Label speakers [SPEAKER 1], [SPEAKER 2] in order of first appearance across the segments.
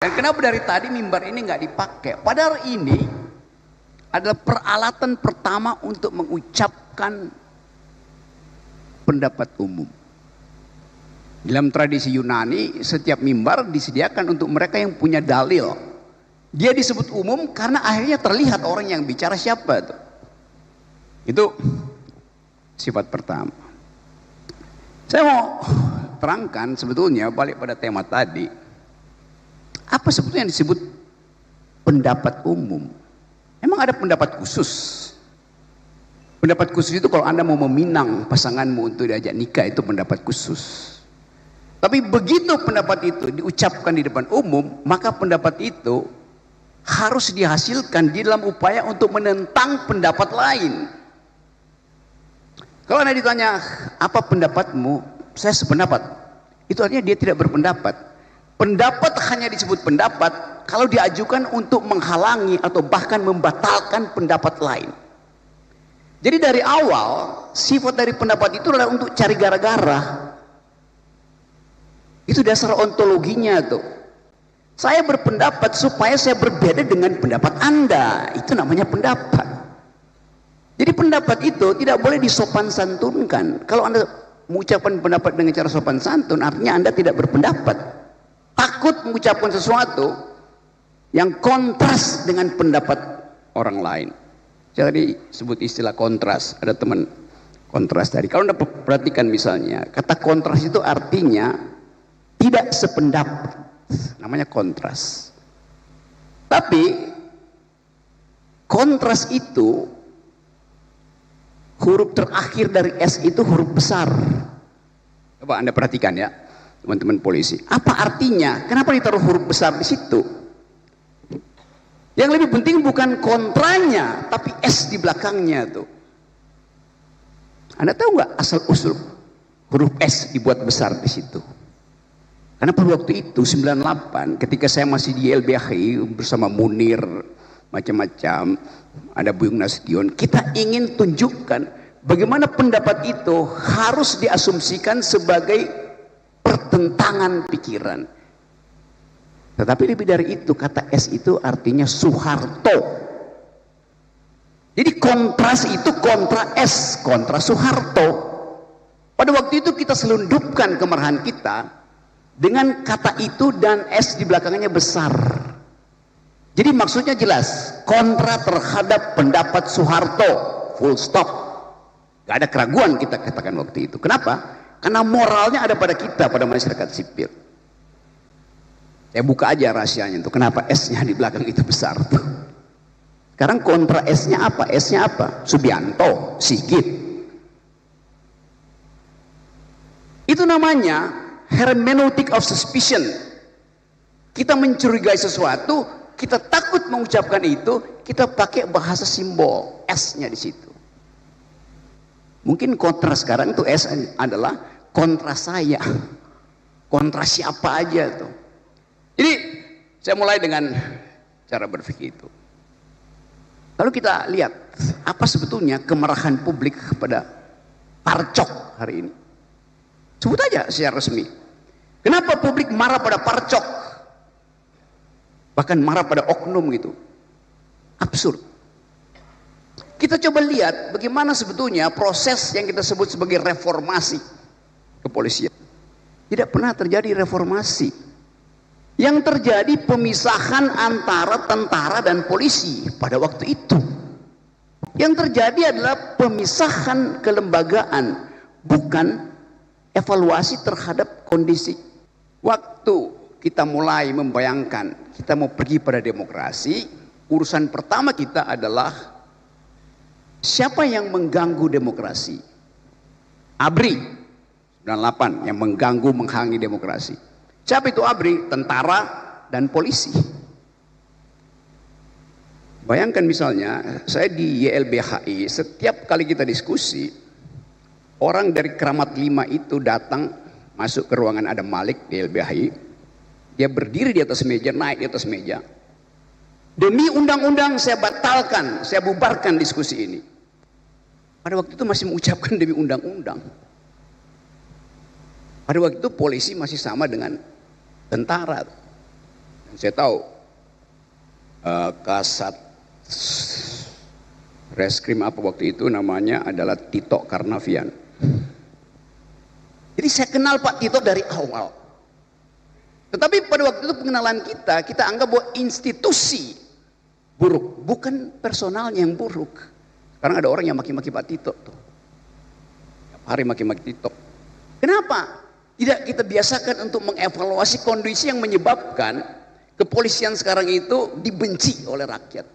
[SPEAKER 1] Dan kenapa dari tadi mimbar ini nggak dipakai? Padahal ini adalah peralatan pertama untuk mengucapkan pendapat umum. Dalam tradisi Yunani, setiap mimbar disediakan untuk mereka yang punya dalil. Dia disebut umum karena akhirnya terlihat orang yang bicara siapa tuh. Itu sifat pertama. Saya mau terangkan sebetulnya balik pada tema tadi. Apa sebetulnya yang disebut pendapat umum? Emang ada pendapat khusus? Pendapat khusus itu kalau Anda mau meminang pasanganmu untuk diajak nikah, itu pendapat khusus. Tapi begitu pendapat itu diucapkan di depan umum, maka pendapat itu harus dihasilkan di dalam upaya untuk menentang pendapat lain. Kalau Anda ditanya, apa pendapatmu? Saya sependapat. Itu artinya dia tidak berpendapat. Pendapat hanya disebut pendapat kalau diajukan untuk menghalangi atau bahkan membatalkan pendapat lain. Jadi dari awal, sifat dari pendapat itu adalah untuk cari gara-gara. Itu dasar ontologinya tuh. Saya berpendapat supaya saya berbeda dengan pendapat Anda. Itu namanya pendapat. Jadi pendapat itu tidak boleh disopan santunkan. Kalau Anda mengucapkan pendapat dengan cara sopan santun, artinya Anda tidak berpendapat. Takut mengucapkan sesuatu yang kontras dengan pendapat orang lain. Saya tadi sebut istilah kontras. Ada teman kontras tadi. Kalau Anda perhatikan misalnya, kata kontras itu artinya tidak sependapat. Namanya kontras. Tapi kontras itu, huruf terakhir dari S itu huruf besar. Coba Anda perhatikan ya, teman-teman polisi. Apa artinya? Kenapa ditaruh huruf besar di situ? Yang lebih penting bukan kontranya, tapi S di belakangnya tuh. Anda tahu nggak asal usul huruf S dibuat besar di situ? Karena pada waktu itu 98, ketika saya masih di YLBHI bersama Munir, macam-macam, ada Buyung Nasution, kita ingin tunjukkan bagaimana pendapat itu harus diasumsikan sebagai pertentangan pikiran. Tetapi lebih dari itu, kata S itu artinya Soeharto. Jadi kontras itu kontra S, kontra Soeharto. Pada waktu itu kita selundupkan kemarahan kita dengan kata itu dan S di belakangnya besar. Jadi maksudnya jelas, kontra terhadap pendapat Soeharto, full stop. Gak ada keraguan kita katakan waktu itu. Kenapa? Karena moralnya ada pada kita, pada masyarakat sipil. Saya buka aja rahasianya itu, kenapa S-nya di belakang itu besar tuh. Sekarang kontra S-nya apa? S-nya apa? Subianto, Sigit. Itu namanya hermeneutic of suspicion. Kita mencurigai sesuatu, kita takut mengucapkan itu, kita pakai bahasa simbol S-nya di situ. Mungkin kontra sekarang itu S adalah kontra saya, kontra siapa aja tuh. Jadi saya mulai dengan cara berpikir itu. Lalu kita lihat apa sebetulnya kemarahan publik kepada Parcok hari ini. Sebut aja secara resmi. Kenapa publik marah pada Parcok? Bahkan marah pada oknum gitu. Absurd. Kita coba lihat bagaimana sebetulnya proses yang kita sebut sebagai reformasi kepolisian. Tidak pernah terjadi reformasi. Yang terjadi pemisahan antara tentara dan polisi pada waktu itu. Yang terjadi adalah pemisahan kelembagaan, bukan evaluasi terhadap kondisi. Waktu kita mulai membayangkan kita mau pergi pada demokrasi, urusan pertama kita adalah siapa yang mengganggu demokrasi? ABRI 98 yang mengganggu, menghalangi demokrasi. Siapa itu ABRI? Tentara dan polisi. Bayangkan misalnya, saya di YLBHI, setiap kali kita diskusi, orang dari Kramat 5 itu datang, masuk ke ruangan Adam Malik di YLBHI, dia berdiri di atas meja, naik di atas meja. Demi undang-undang saya batalkan, saya bubarkan diskusi ini. Pada waktu itu masih mengucapkan demi undang-undang. Pada waktu itu polisi masih sama dengan tentara. Saya tahu Kasat Reskrim apa waktu itu namanya adalah Tito Karnavian. Jadi saya kenal Pak Tito dari awal. Tetapi pada waktu itu pengenalan kita anggap bahwa institusi buruk, bukan personalnya yang buruk. Sekarang ada orang yang maki-maki Pak Tito tuh. Tiap hari maki-maki Tito. Kenapa? Tidak kita biasakan untuk mengevaluasi kondisi yang menyebabkan kepolisian sekarang itu dibenci oleh rakyat.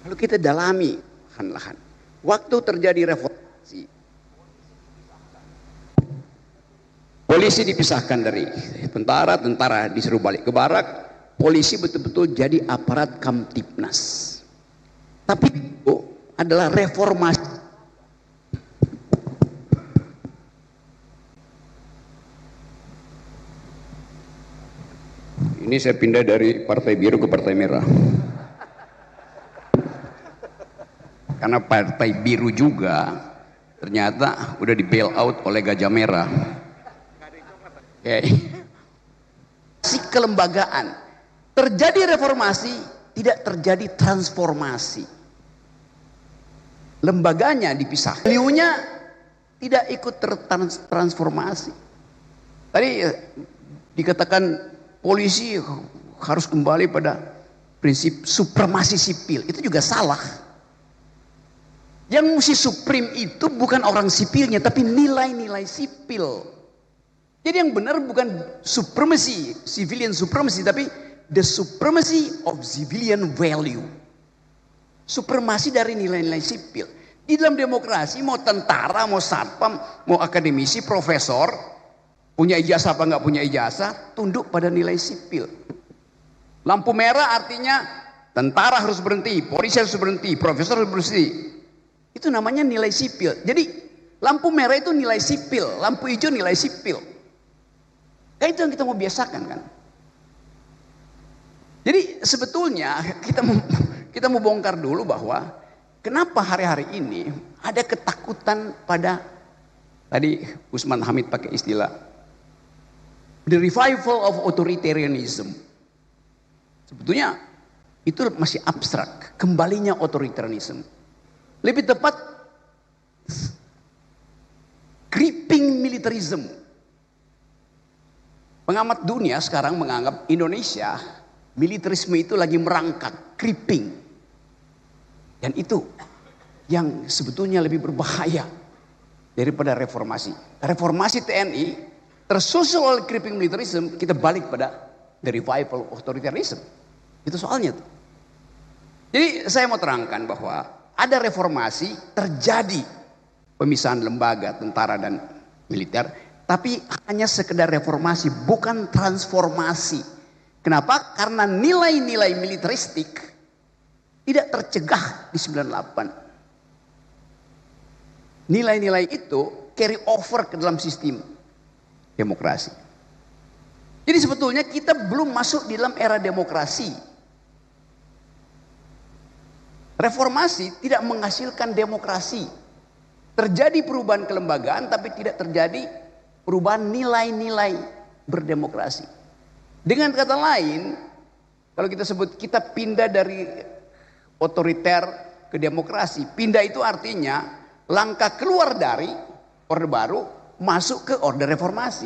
[SPEAKER 1] Lalu kita dalami lahan-lahan. Waktu terjadi reformasi, polisi dipisahkan dari tentara, tentara disuruh balik ke barak, polisi betul-betul jadi aparat Kamtibnas. Tapi itu adalah reformasi. Ini saya pindah dari Partai Biru ke Partai Merah. Karena Partai Biru juga ternyata udah di bail out oleh Gajah Merah. Si kelembagaan terjadi reformasi, tidak terjadi transformasi. Lembaganya dipisah, value-nya tidak ikut transformasi. Tadi dikatakan polisi harus kembali pada prinsip supremasi sipil, itu juga salah. Yang mesti supreme itu bukan orang sipilnya, tapi nilai-nilai sipil. Jadi yang benar bukan supremacy, civilian supremacy, tapi the supremacy of civilian value. Supremasi dari nilai-nilai sipil. Di dalam demokrasi mau tentara, mau satpam, mau akademisi, profesor, punya ijazah apa nggak punya ijazah, tunduk pada nilai sipil. Lampu merah artinya tentara harus berhenti, polisi harus berhenti, profesor harus berhenti. Itu namanya nilai sipil. Jadi lampu merah itu nilai sipil, lampu hijau nilai sipil. Nah, itu yang kita mau biasakan kan. Jadi sebetulnya kita mau bongkar dulu bahwa kenapa hari-hari ini ada ketakutan pada, tadi Usman Hamid pakai istilah the revival of authoritarianism. Sebetulnya itu masih abstrak, kembalinya otoritarianisme. Lebih tepat creeping militarism. Pengamat dunia sekarang menganggap Indonesia militerisme itu lagi merangkak, creeping. Dan itu yang sebetulnya lebih berbahaya daripada reformasi. Reformasi TNI tersusul oleh creeping militarism, kita balik pada the revival of authoritarianism. Itu soalnya tuh. Jadi saya mau terangkan bahwa ada reformasi, terjadi pemisahan lembaga tentara dan militer, tapi hanya sekedar reformasi, bukan transformasi. Kenapa? Karena nilai-nilai militeristik tidak tercegah di 98. Nilai-nilai itu carry over ke dalam sistem demokrasi. Jadi sebetulnya kita belum masuk di dalam era demokrasi. Reformasi tidak menghasilkan demokrasi. Terjadi perubahan kelembagaan tapi tidak terjadi perubahan nilai-nilai berdemokrasi. Dengan kata lain, kalau kita sebut kita pindah dari otoriter ke demokrasi, pindah itu artinya langkah keluar dari orde baru masuk ke orde reformasi.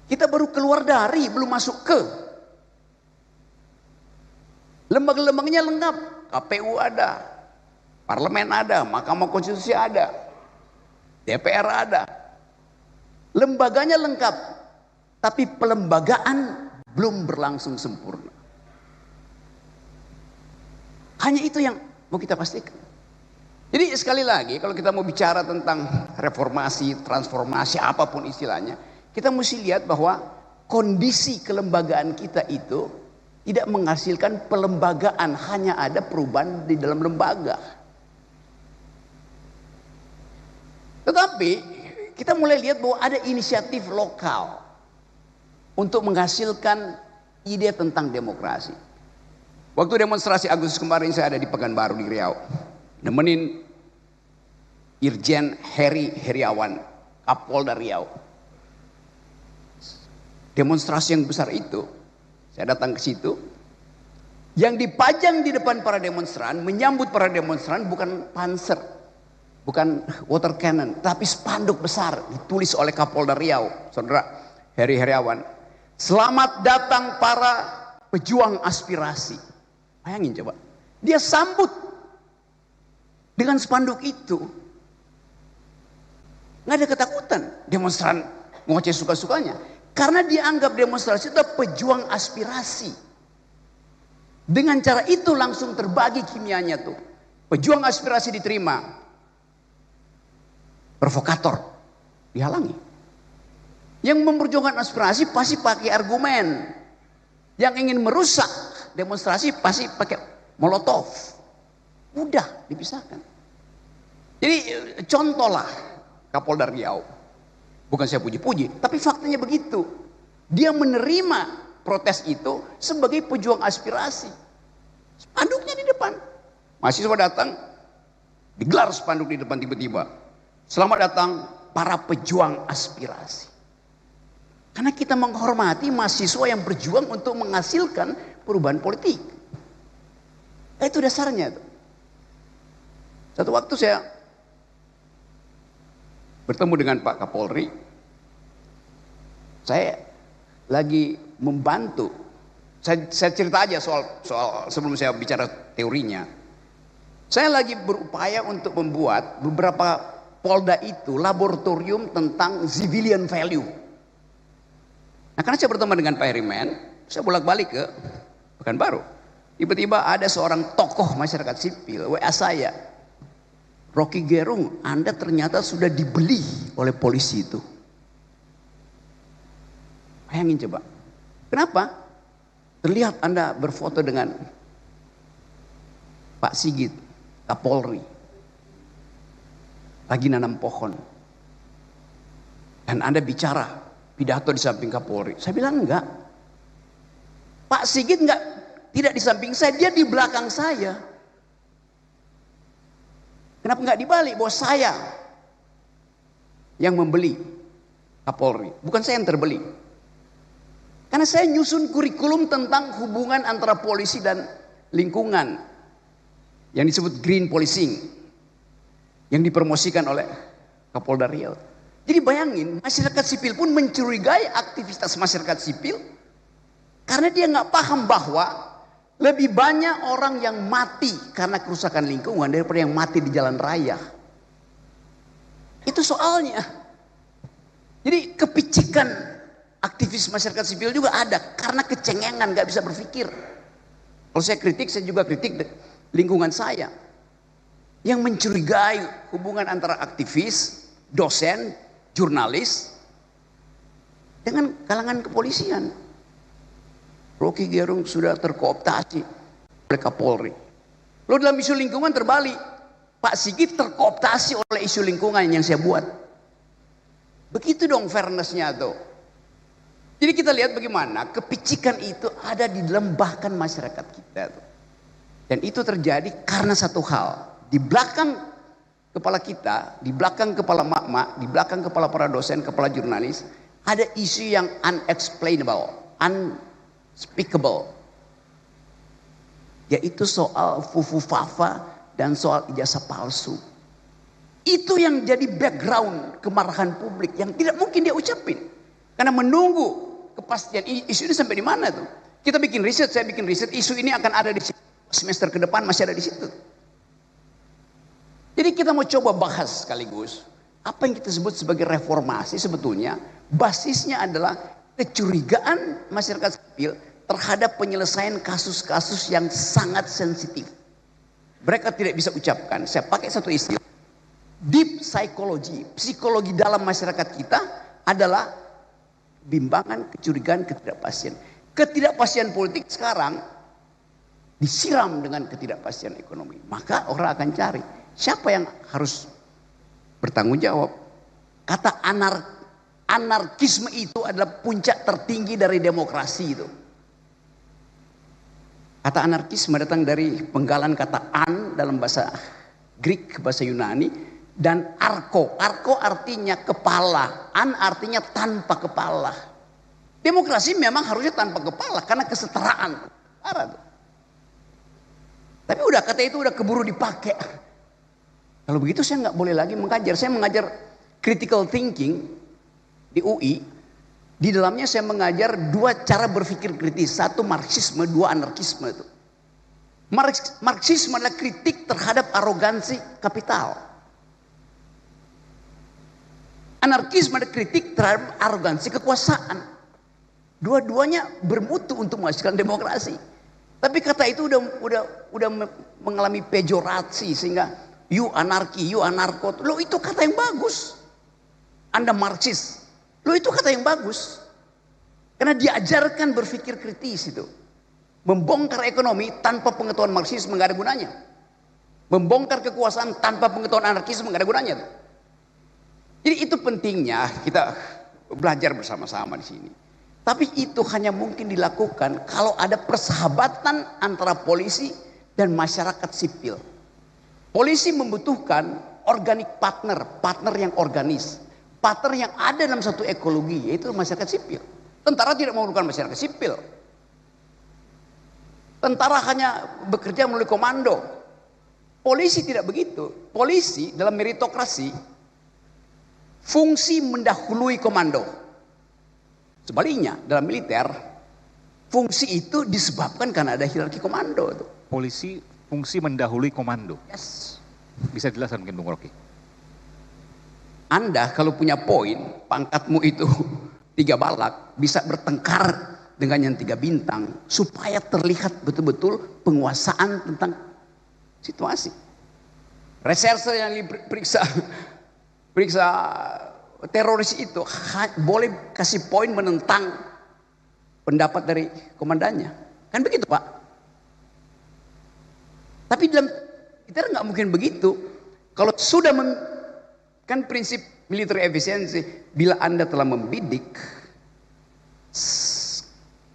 [SPEAKER 1] Kita baru keluar dari, belum masuk ke. Lembaga-lembaganya lengkap, KPU ada, parlemen ada, Mahkamah Konstitusi ada, DPR ada. Lembaganya lengkap, tapi pelembagaan belum berlangsung sempurna. Hanya itu yang mau kita pastikan. Jadi sekali lagi kalau kita mau bicara tentang reformasi, transformasi, apapun istilahnya, kita mesti lihat bahwa kondisi kelembagaan kita itu tidak menghasilkan pelembagaan, hanya ada perubahan di dalam lembaga. Tetapi kita mulai lihat bahwa ada inisiatif lokal untuk menghasilkan ide tentang demokrasi. Waktu demonstrasi Agustus kemarin saya ada di Pekanbaru di Riau, nemenin Irjen Heri Heriawan, Kapolda Riau. demonstrasi yang besar itu, saya datang ke situ, yang dipajang di depan para demonstran, menyambut para demonstran bukan panser, bukan water cannon, tapi spanduk besar ditulis oleh Kapolda Riau, Saudara Heri Heriawan. Selamat datang para pejuang aspirasi. Bayangin coba, dia sambut dengan spanduk itu. Nggak ada ketakutan, demonstran ngoceh suka-sukanya. Karena dia anggap demonstrasi itu pejuang aspirasi. Dengan cara itu langsung terbagi kimianya tuh. Pejuang aspirasi diterima, provokator dihalangi. Yang memperjuangkan aspirasi pasti pakai argumen. Yang ingin merusak demonstrasi pasti pakai molotov. Udah dipisahkan. Jadi contohlah Kapolda Riau. Bukan saya puji-puji, tapi faktanya begitu. Dia menerima protes itu sebagai pejuang aspirasi. Spanduknya di depan. Mahasiswa datang, digelar spanduk di depan tiba-tiba. Selamat datang para pejuang aspirasi. Karena kita menghormati mahasiswa yang berjuang untuk menghasilkan perubahan politik. Itu dasarnya. Satu waktu saya bertemu dengan Pak Kapolri, saya lagi membantu. Saya cerita aja soal sebelum saya bicara teorinya. Saya lagi berupaya untuk membuat beberapa Polda itu laboratorium tentang civilian value. Nah, karena saya berteman dengan Pak Herimen, saya bolak-balik ke Pekanbaru. Tiba-tiba ada seorang tokoh masyarakat sipil WA saya. Rocky Gerung, Anda ternyata sudah dibeli oleh polisi itu. Bayangin coba. Kenapa? Terlihat Anda berfoto dengan Pak Sigit, Kapolri. Lagi nanam pohon. Dan Anda bicara, pidato di samping Kapolri. Saya bilang enggak. Pak Sigit tidak di samping saya, dia di belakang saya. Kenapa nggak dibalik bahwa saya yang membeli Kapolri, bukan saya yang terbeli. Karena saya nyusun kurikulum tentang hubungan antara polisi dan lingkungan yang disebut green policing yang dipromosikan oleh Kapolda Riau. Jadi bayangin, masyarakat sipil pun mencurigai aktivitas masyarakat sipil karena dia nggak paham bahwa lebih banyak orang yang mati karena kerusakan lingkungan daripada yang mati di jalan raya. Itu soalnya. Jadi kepicikan aktivis masyarakat sipil juga ada karena kecengengan, nggak bisa berpikir. Kalau saya kritik, saya juga kritik lingkungan saya yang mencurigai hubungan antara aktivis, dosen, jurnalis dengan kalangan kepolisian. Rocky Gerung sudah terkooptasi oleh Kapolri. Lalu dalam isu lingkungan terbalik, Pak Sigit terkooptasi oleh isu lingkungan yang saya buat. Begitu dong fairness-nya tuh. Jadi kita lihat bagaimana kepicikan itu ada di dalam bahkan masyarakat kita tuh. Dan itu terjadi karena satu hal. Di belakang kepala kita, di belakang kepala mak-mak, di belakang kepala para dosen, kepala jurnalis, ada isu yang unexplainable, unspeakable, yaitu soal fufu-fafa dan soal ijazah palsu. Itu yang jadi background kemarahan publik yang tidak mungkin dia ucapin karena menunggu kepastian isu ini sampai di mana tuh. Kita bikin riset, saya bikin riset, isu ini akan ada di semester ke depan, masih ada di situ. Jadi kita mau coba bahas sekaligus apa yang kita sebut sebagai reformasi. Sebetulnya basisnya adalah kecurigaan masyarakat sipil terhadap penyelesaian kasus-kasus yang sangat sensitif. Mereka tidak bisa ucapkan. Saya pakai satu istilah. Deep psychology, psikologi dalam masyarakat kita adalah bimbangan, kecurigaan, ketidakpastian. Ketidakpastian politik sekarang disiram dengan ketidakpastian ekonomi. Maka orang akan cari siapa yang harus bertanggung jawab. Kata anarkisme itu adalah puncak tertinggi dari demokrasi itu. Kata anarkisme datang dari penggalan kata an dalam bahasa Greek, bahasa Yunani, dan arko. Arko artinya kepala, an artinya tanpa kepala. Demokrasi memang harusnya tanpa kepala karena kesetaraan. Tapi udah kata itu udah keburu dipakai. Kalau begitu saya nggak boleh lagi mengajar. Saya mengajar critical thinking di UI. Di dalamnya saya mengajar dua cara berpikir kritis. Satu Marxisme, dua anarkisme. Itu. Marxisme adalah kritik terhadap arogansi kapital. Anarkisme adalah kritik terhadap arogansi kekuasaan. Dua-duanya bermutu untuk menghasilkan demokrasi. Tapi kata itu udah mengalami pejorasi sehingga you anarki, you anarko. Lo itu kata yang bagus. Anda Marxis. Lo itu kata yang bagus. Karena diajarkan berpikir kritis itu. Membongkar ekonomi tanpa pengetahuan Marxisme nggak ada gunanya. Membongkar kekuasaan tanpa pengetahuan anarkisme nggak ada gunanya. Jadi itu pentingnya kita belajar bersama-sama di sini. Tapi itu hanya mungkin dilakukan kalau ada persahabatan antara polisi dan masyarakat sipil. Polisi membutuhkan organic partner, partner yang organis, partner yang ada dalam satu ekologi, yaitu masyarakat sipil. Tentara tidak memerlukan masyarakat sipil. Tentara hanya bekerja melalui komando. Polisi tidak begitu. Polisi dalam meritokrasi fungsi mendahului komando. Sebaliknya dalam militer fungsi itu disebabkan karena ada hierarki komando.
[SPEAKER 2] Polisi fungsi mendahului komando.
[SPEAKER 1] Yes.
[SPEAKER 2] Bisa jelaskan mungkin Bung Rocky?
[SPEAKER 1] Anda kalau punya poin, pangkatmu itu 3 balak, bisa bertengkar dengan yang 3 bintang supaya terlihat betul-betul penguasaan tentang situasi. Reserse yang diperiksa teroris itu boleh kasih poin menentang pendapat dari komandannya. Kan begitu Pak? Tapi dalam kita nggak mungkin begitu. Kalau sudah kan prinsip military efisiensi, bila Anda telah membidik,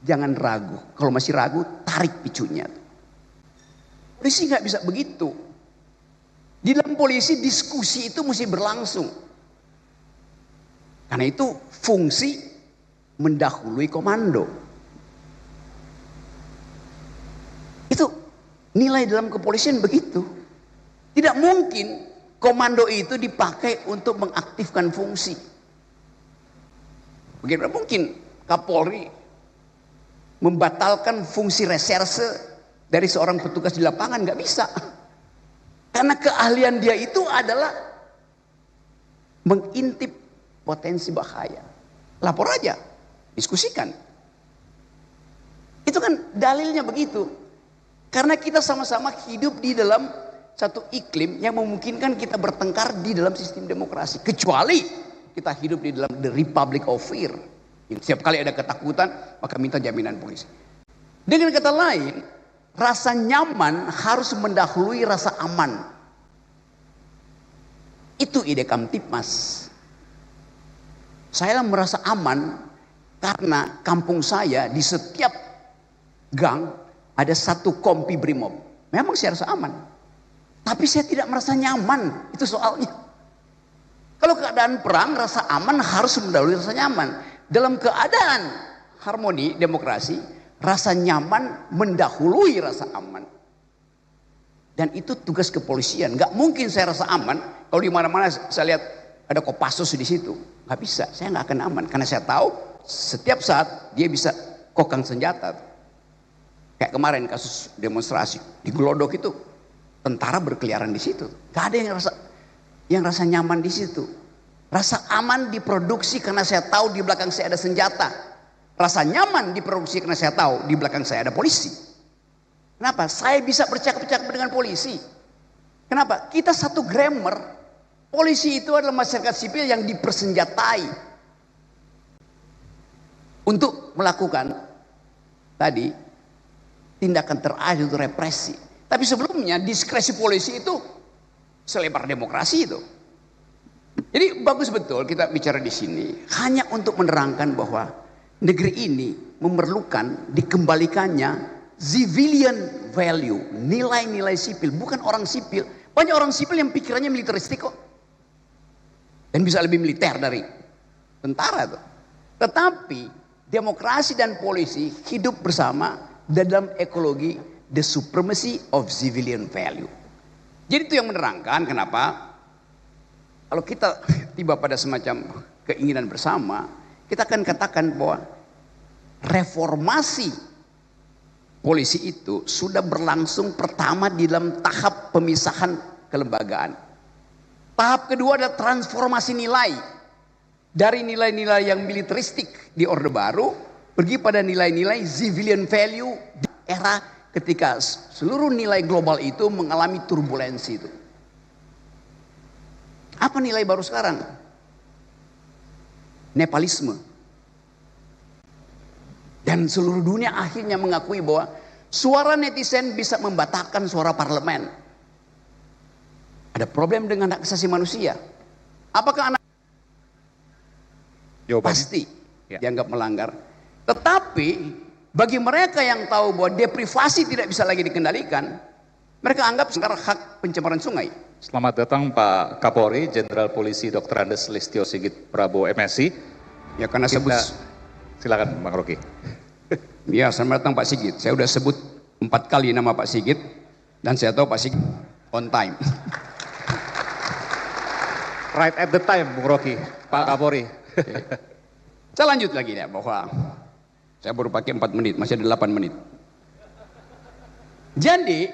[SPEAKER 1] jangan ragu. Kalau masih ragu, tarik picunya. Polisi nggak bisa begitu. Di dalam polisi diskusi itu mesti berlangsung. Karena itu fungsi mendahului komando. Itu nilai dalam kepolisian begitu. Tidak mungkin komando itu dipakai untuk mengaktifkan fungsi. Bagaimana mungkin Kapolri membatalkan fungsi reserse dari seorang petugas di lapangan? Nggak bisa. Karena keahlian dia itu adalah mengintip potensi bahaya. Lapor aja, diskusikan. Itu kan dalilnya begitu. Karena kita sama-sama hidup di dalam satu iklim yang memungkinkan kita bertengkar di dalam sistem demokrasi. Kecuali kita hidup di dalam the republic of fear. Setiap kali ada ketakutan, maka minta jaminan polisi. Dengan kata lain, rasa nyaman harus mendahului rasa aman. Itu ide Kamtipmas. Saya merasa aman karena kampung saya di setiap gang ada satu kompi brimob. Memang saya rasa aman. Tapi saya tidak merasa nyaman. Itu soalnya. Kalau keadaan perang, rasa aman harus mendahului rasa nyaman. Dalam keadaan harmoni demokrasi, rasa nyaman mendahului rasa aman. Dan itu tugas kepolisian. Gak mungkin saya rasa aman kalau di mana-mana saya lihat ada Kopassus di situ. Nggak bisa, saya nggak akan aman. Karena saya tahu setiap saat dia bisa kokang senjata. Kayak kemarin kasus demonstrasi di Glodok itu, tentara berkeliaran di situ. Nggak ada yang rasa nyaman di situ. Rasa aman diproduksi karena saya tahu di belakang saya ada senjata. Rasa nyaman diproduksi karena saya tahu di belakang saya ada polisi. Kenapa? Saya bisa bercakap-cakap dengan polisi. Kenapa? Kita satu grammar. Polisi itu adalah masyarakat sipil yang dipersenjatai untuk melakukan tadi tindakan terakhir untuk represi. Tapi sebelumnya diskresi polisi itu selebar demokrasi itu. Jadi bagus betul kita bicara di sini hanya untuk menerangkan bahwa negeri ini memerlukan dikembalikannya civilian value, nilai-nilai sipil, bukan orang sipil. Banyak orang sipil yang pikirannya militeristik kok. Dan bisa lebih militer dari tentara tuh. Tetapi demokrasi dan polisi hidup bersama dalam ekologi the supremacy of civilian value. Jadi itu yang menerangkan kenapa kalau kita tiba pada semacam keinginan bersama, kita akan katakan bahwa reformasi polisi itu sudah berlangsung pertama di dalam tahap pemisahan kelembagaan. Tahap kedua adalah transformasi nilai. Dari nilai-nilai yang militeristik di Orde Baru pergi pada nilai-nilai civilian value di era ketika seluruh nilai global itu mengalami turbulensi itu. Apa nilai baru sekarang? Nepalisme. Dan seluruh dunia akhirnya mengakui bahwa suara netizen bisa membatalkan suara parlemen. Ada problem dengan hak asasi manusia. Apakah anak
[SPEAKER 2] Jawabannya?
[SPEAKER 1] pasti
[SPEAKER 2] Ya.
[SPEAKER 1] dianggap melanggar. Tetapi bagi mereka yang tahu bahwa deprivasi tidak bisa lagi dikendalikan, mereka anggap sekarang hak pencemaran sungai.
[SPEAKER 3] Selamat datang Pak Kapolri, Jenderal Polisi Dr. Andes Listio Sigit Prabowo MSI.
[SPEAKER 1] Ya karena sebut,
[SPEAKER 3] Silakan Bang Rocky.
[SPEAKER 1] ya selamat datang Pak Sigit. Saya sudah sebut 4 kali nama Pak Sigit dan saya tahu Pak Sigit on time.
[SPEAKER 3] Right at the time, Bung Rocky, Pak Kapolri.
[SPEAKER 1] Saya lanjut lagi ya bahwa saya baru pakai 4 menit, masih ada 8 menit. Jadi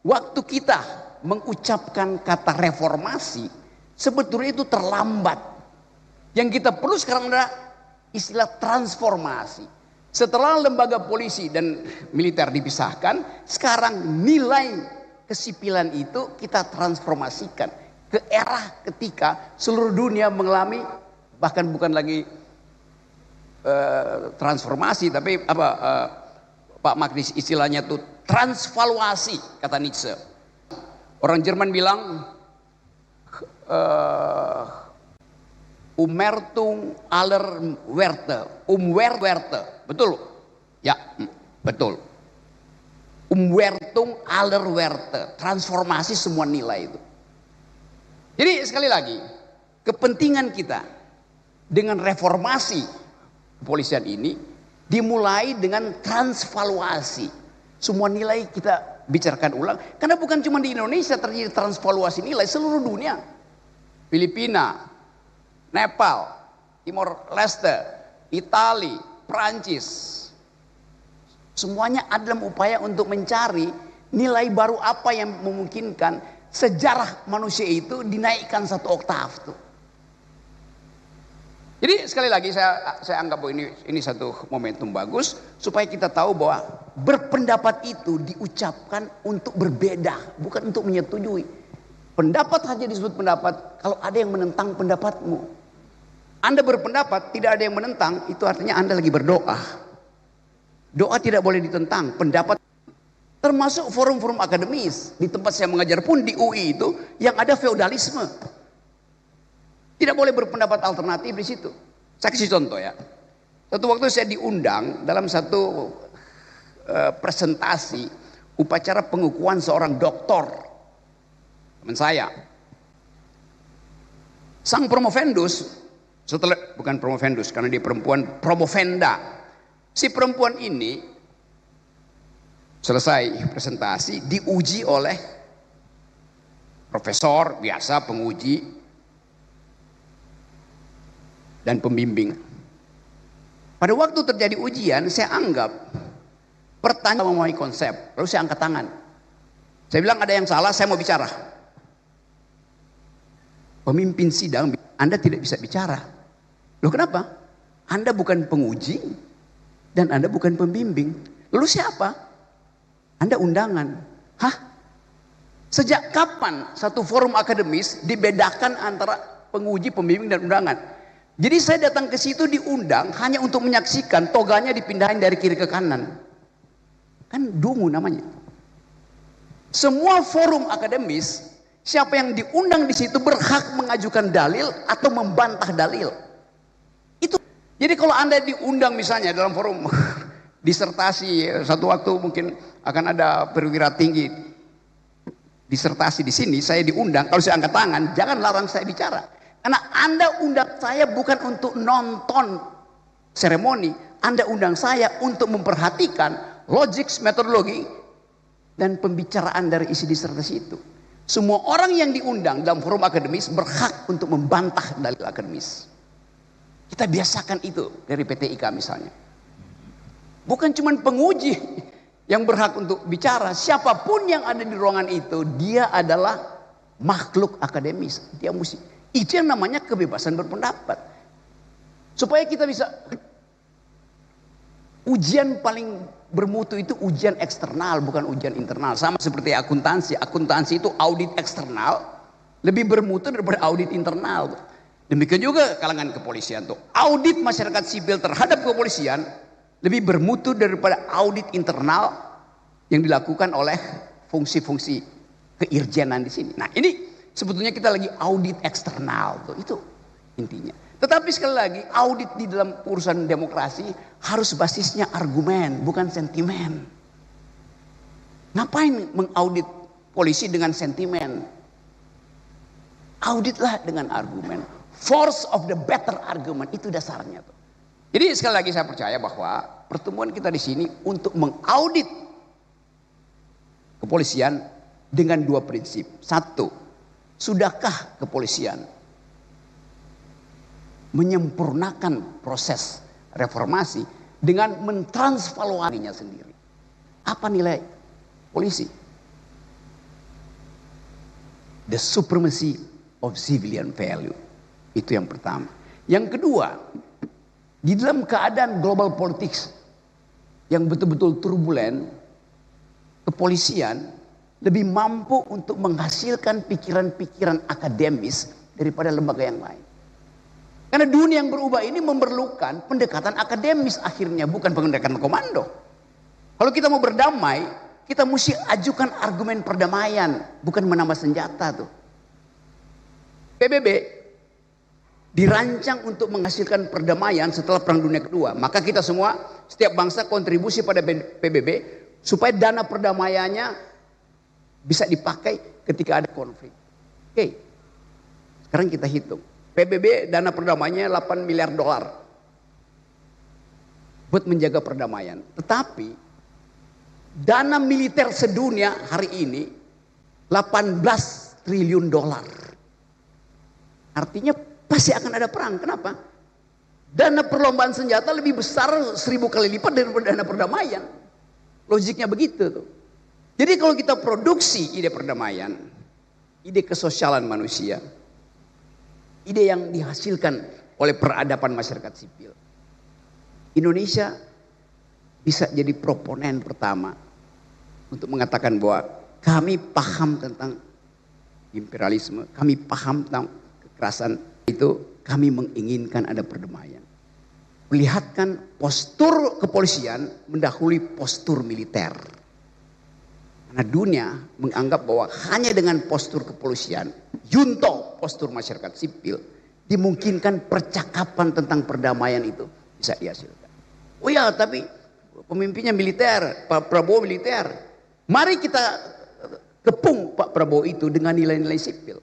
[SPEAKER 1] waktu kita mengucapkan kata reformasi sebetulnya itu terlambat. Yang kita perlu sekarang adalah istilah transformasi. Setelah lembaga polisi dan militer dipisahkan, sekarang nilai kesipilan itu kita transformasikan ke era ketika seluruh dunia mengalami, bahkan bukan lagi transformasi, tapi Pak Magnis istilahnya itu transvaluasi, kata Nietzsche. Orang Jerman bilang Umwertung aller Werte, Werte, betul? Ya, betul. Umwertung aller Werte, transformasi semua nilai itu. Jadi sekali lagi, kepentingan kita dengan reformasi kepolisian ini dimulai dengan transvaluasi. Semua nilai kita bicarakan ulang, karena bukan cuma di Indonesia terjadi transvaluasi nilai, seluruh dunia. Filipina, Nepal, Timor Leste, Itali, Prancis, semuanya ada dalam upaya untuk mencari nilai baru apa yang memungkinkan sejarah manusia itu dinaikkan 1 oktav tuh. Jadi sekali lagi saya anggap bahwa ini satu momentum bagus supaya kita tahu bahwa berpendapat itu diucapkan untuk berbeda, bukan untuk menyetujui. Pendapat hanya disebut pendapat kalau ada yang menentang pendapatmu. Anda berpendapat tidak ada yang menentang, itu artinya Anda lagi berdoa. Doa tidak boleh ditentang, pendapat termasuk forum-forum akademis. Di tempat saya mengajar pun di UI itu yang ada feodalisme. Tidak boleh berpendapat alternatif di situ. Saya kasih contoh ya. Satu waktu saya diundang dalam satu presentasi upacara pengukuhan seorang doktor, teman saya. Sang promovendus, bukan promovendus karena dia perempuan, promovenda. Si perempuan ini selesai presentasi diuji oleh profesor biasa, penguji dan pembimbing. Pada waktu terjadi ujian, saya anggap pertanyaan memahami konsep, lalu saya angkat tangan. Saya bilang ada yang salah, saya mau bicara. Pemimpin sidang, Anda tidak bisa bicara. Loh kenapa? Anda bukan penguji dan Anda bukan pembimbing. Lalu siapa? Anda undangan. Hah? Sejak kapan satu forum akademis dibedakan antara penguji, pembimbing dan undangan? Jadi saya datang ke situ diundang hanya untuk menyaksikan toganya dipindahin dari kiri ke kanan. Kan dungu namanya. Semua forum akademis, siapa yang diundang di situ berhak mengajukan dalil atau membantah dalil. Itu. Jadi kalau Anda diundang misalnya dalam forum disertasi, satu waktu mungkin akan ada perwira tinggi disertasi di sini, saya diundang, kalau saya angkat tangan, jangan larang saya bicara. Karena Anda undang saya bukan untuk nonton seremoni, Anda undang saya untuk memperhatikan logik, metodologi, dan pembicaraan dari isi disertasi itu. Semua orang yang diundang dalam forum akademis berhak untuk membantah dalil akademis. Kita biasakan itu dari PTIK misalnya. Bukan cuma penguji yang berhak untuk bicara. Siapapun yang ada di ruangan itu, dia adalah makhluk akademis. Dia mesti. Itu yang namanya kebebasan berpendapat. Supaya kita bisa. Ujian paling bermutu itu ujian eksternal, bukan ujian internal. Sama seperti akuntansi. Akuntansi itu audit eksternal lebih bermutu daripada audit internal. Demikian juga kalangan kepolisian tuh. Audit masyarakat sipil terhadap kepolisian lebih bermutu daripada audit internal yang dilakukan oleh fungsi-fungsi keirjenan di sini. Nah, ini sebetulnya kita lagi audit eksternal tuh, itu intinya. Tetapi sekali lagi, audit di dalam urusan demokrasi harus basisnya argumen, bukan sentimen. Ngapain mengaudit polisi dengan sentimen? Auditlah dengan argumen. Force of the better argument, itu dasarnya tuh. Jadi sekali lagi saya percaya bahwa pertemuan kita di sini untuk mengaudit kepolisian dengan dua prinsip. Satu, sudahkah kepolisian menyempurnakan proses reformasi dengan mentransvaluasinya sendiri? Apa nilai polisi? The supremacy of civilian value. Itu yang pertama. Yang kedua, di dalam keadaan global politics yang betul-betul turbulen, kepolisian lebih mampu untuk menghasilkan pikiran-pikiran akademis daripada lembaga yang lain. Karena dunia yang berubah ini memerlukan pendekatan akademis akhirnya, bukan pendekatan komando. Kalau kita mau berdamai, kita mesti ajukan argumen perdamaian, bukan menambah senjata tuh. PBB dirancang untuk menghasilkan perdamaian setelah Perang Dunia Kedua. Maka kita semua, setiap bangsa kontribusi pada PBB supaya dana perdamaiannya bisa dipakai ketika ada konflik. Oke, sekarang kita hitung. PBB dana perdamaiannya 8 miliar dolar buat menjaga perdamaian. Tetapi dana militer sedunia hari ini 18 triliun dolar. Artinya pasti akan ada perang. Kenapa? Dana perlombaan senjata lebih besar 1000 kali lipat daripada dana perdamaian. Logiknya begitu tuh. Jadi kalau kita produksi ide perdamaian, ide kesosialan manusia, ide yang dihasilkan oleh peradaban masyarakat sipil, Indonesia bisa jadi proponen pertama untuk mengatakan bahwa kami paham tentang imperialisme, kami paham tentang kekerasan. Itu kami menginginkan ada perdamaian. Melihatkan postur kepolisian mendahului postur militer. Karena dunia menganggap bahwa hanya dengan postur kepolisian, junto postur masyarakat sipil, dimungkinkan percakapan tentang perdamaian itu bisa dihasilkan. Oh ya, tapi pemimpinnya militer, Pak Prabowo militer. Mari kita kepung Pak Prabowo itu dengan nilai-nilai sipil.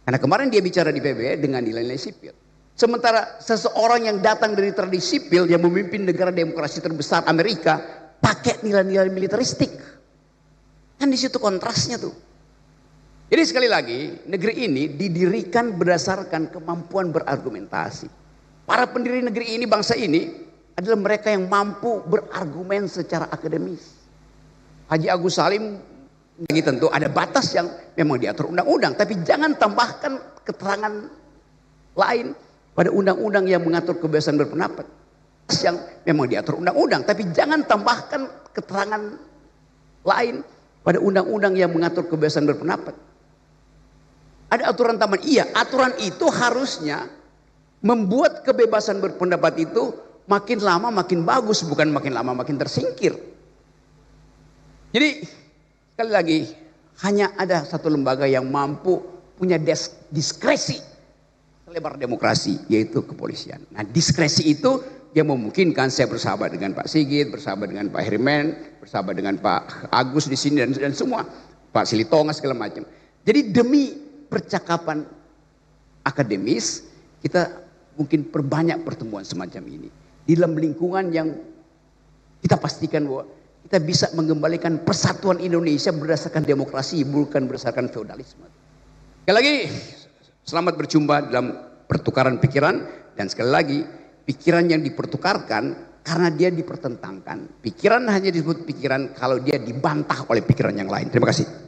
[SPEAKER 1] Karena kemarin dia bicara di PBB dengan nilai-nilai sipil. Sementara seseorang yang datang dari tradisi sipil yang memimpin negara demokrasi terbesar Amerika pakai nilai-nilai militeristik. Kan di situ kontrasnya tuh. Jadi sekali lagi, negeri ini didirikan berdasarkan kemampuan berargumentasi. Para pendiri negeri ini, bangsa ini adalah mereka yang mampu berargumen secara akademis. Haji Agus Salim ini tentu ada batas yang memang diatur undang-undang, tapi jangan tambahkan keterangan lain pada undang-undang yang mengatur kebebasan berpendapat. Yang memang diatur undang-undang, tapi jangan tambahkan keterangan lain pada undang-undang yang mengatur kebebasan berpendapat. Ada aturan tambahan, iya, aturan itu harusnya membuat kebebasan berpendapat itu makin lama makin bagus, bukan makin lama makin tersingkir. Jadi sekali lagi, hanya ada satu lembaga yang mampu punya diskresi selebar demokrasi, yaitu kepolisian. Nah, diskresi itu yang memungkinkan saya bersahabat dengan Pak Sigit, bersahabat dengan Pak Herman, bersahabat dengan Pak Agus di sini dan semua, Pak Silitonga segala macam. Jadi demi percakapan akademis, kita mungkin perbanyak pertemuan semacam ini. di dalam lingkungan yang kita pastikan bahwa kita bisa mengembalikan persatuan Indonesia berdasarkan demokrasi, bukan berdasarkan feodalisme. Sekali lagi, selamat berjumpa dalam pertukaran pikiran, dan sekali lagi, pikiran yang dipertukarkan karena dia dipertentangkan. Pikiran hanya disebut pikiran kalau dia dibantah oleh pikiran yang lain. Terima kasih.